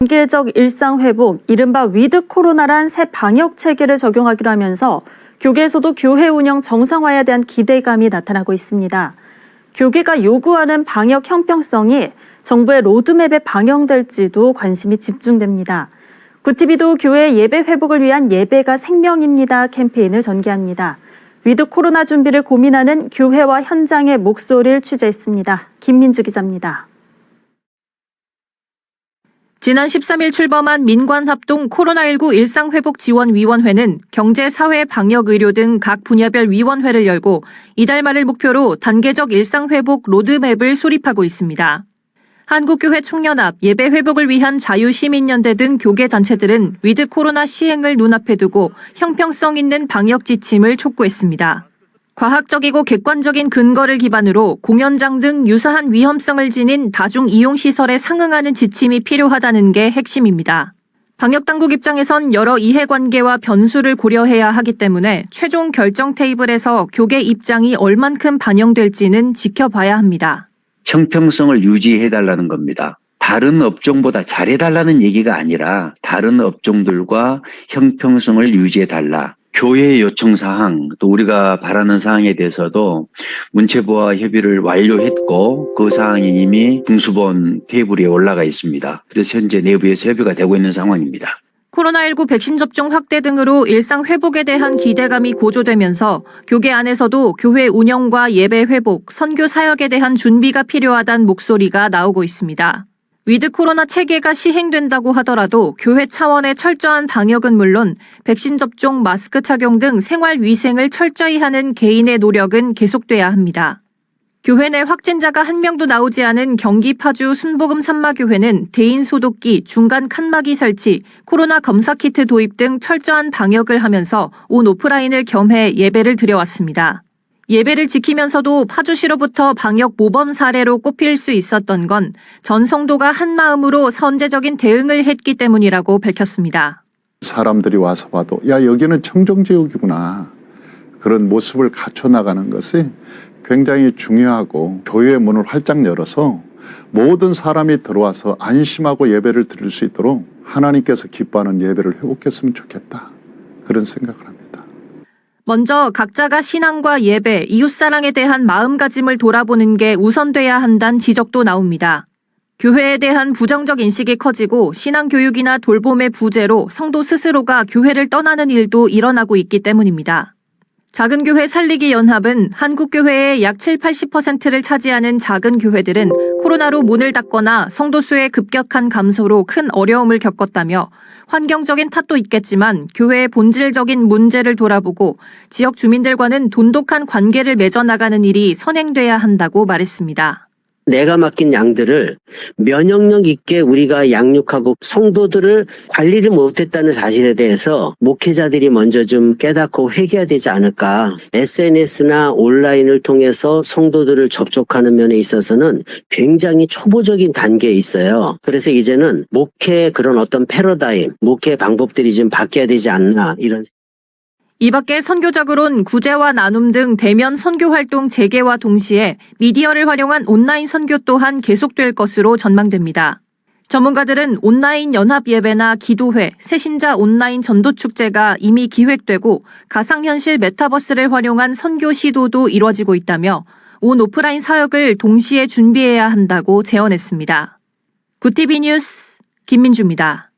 단계적 일상회복, 이른바 위드 코로나란 새 방역 체계를 적용하기로 하면서 교계에서도 교회 운영 정상화에 대한 기대감이 나타나고 있습니다. 교계가 요구하는 방역 형평성이 정부의 로드맵에 반영될지도 관심이 집중됩니다. 구티비도 교회 예배 회복을 위한 예배가 생명입니다 캠페인을 전개합니다. 위드 코로나 준비를 고민하는 교회와 현장의 목소리를 취재했습니다. 김민주 기자입니다. 지난 13일 출범한 민관합동 코로나19 일상회복지원위원회는 경제, 사회, 방역, 의료 등 각 분야별 위원회를 열고 이달 말을 목표로 단계적 일상회복 로드맵을 수립하고 있습니다. 한국교회 총연합, 예배회복을 위한 자유시민연대 등 교계단체들은 위드 코로나 시행을 눈앞에 두고 형평성 있는 방역 지침을 촉구했습니다. 과학적이고 객관적인 근거를 기반으로 공연장 등 유사한 위험성을 지닌 다중이용시설에 상응하는 지침이 필요하다는 게 핵심입니다. 방역당국 입장에선 여러 이해관계와 변수를 고려해야 하기 때문에 최종 결정 테이블에서 교계 입장이 얼만큼 반영될지는 지켜봐야 합니다. 형평성을 유지해달라는 겁니다. 다른 업종보다 잘해달라는 얘기가 아니라 다른 업종들과 형평성을 유지해달라. 교회 요청 사항, 또 우리가 바라는 사항에 대해서도 문체부와 협의를 완료했고 그 사항이 이미 중수본 테이블 위에 올라가 있습니다. 그래서 현재 내부에서 협의가 되고 있는 상황입니다. 코로나19 백신 접종 확대 등으로 일상 회복에 대한 기대감이 고조되면서 교계 안에서도 교회 운영과 예배 회복, 선교 사역에 대한 준비가 필요하다는 목소리가 나오고 있습니다. 위드 코로나 체계가 시행된다고 하더라도 교회 차원의 철저한 방역은 물론 백신 접종, 마스크 착용 등 생활 위생을 철저히 하는 개인의 노력은 계속돼야 합니다. 교회 내 확진자가 한 명도 나오지 않은 경기 파주 순복음 산마교회는 대인 소독기, 중간 칸막이 설치, 코로나 검사 키트 도입 등 철저한 방역을 하면서 온 오프라인을 겸해 예배를 드려왔습니다. 예배를 지키면서도 파주시로부터 방역 모범 사례로 꼽힐 수 있었던 건 전 성도가 한마음으로 선제적인 대응을 했기 때문이라고 밝혔습니다. 사람들이 와서 봐도 야 여기는 청정지역이구나. 그런 모습을 갖춰나가는 것이 굉장히 중요하고 교회의 문을 활짝 열어서 모든 사람이 들어와서 안심하고 예배를 드릴 수 있도록 하나님께서 기뻐하는 예배를 회복했으면 좋겠다. 그런 생각을 합니다. 먼저 각자가 신앙과 예배, 이웃사랑에 대한 마음가짐을 돌아보는 게 우선돼야 한다는 지적도 나옵니다. 교회에 대한 부정적 인식이 커지고 신앙교육이나 돌봄의 부재로 성도 스스로가 교회를 떠나는 일도 일어나고 있기 때문입니다. 작은교회 살리기 연합은 한국교회의 약 70-80%를 차지하는 작은 교회들은 코로나로 문을 닫거나 성도수의 급격한 감소로 큰 어려움을 겪었다며 환경적인 탓도 있겠지만 교회의 본질적인 문제를 돌아보고 지역 주민들과는 돈독한 관계를 맺어나가는 일이 선행돼야 한다고 말했습니다. 내가 맡긴 양들을 면역력 있게 우리가 양육하고 성도들을 관리를 못했다는 사실에 대해서 목회자들이 먼저 좀 깨닫고 회개해야 되지 않을까. SNS나 온라인을 통해서 성도들을 접촉하는 면에 있어서는 굉장히 초보적인 단계에 있어요. 그래서 이제는 목회의 그런 어떤 패러다임, 목회 방법들이 좀 바뀌어야 되지 않나 이런. 이 밖에 선교적으론 구제와 나눔 등 대면 선교 활동 재개와 동시에 미디어를 활용한 온라인 선교 또한 계속될 것으로 전망됩니다. 전문가들은 온라인 연합 예배나 기도회, 새신자 온라인 전도 축제가 이미 기획되고 가상현실 메타버스를 활용한 선교 시도도 이뤄지고 있다며 온 오프라인 사역을 동시에 준비해야 한다고 제언했습니다. 구티비 뉴스 김민주입니다.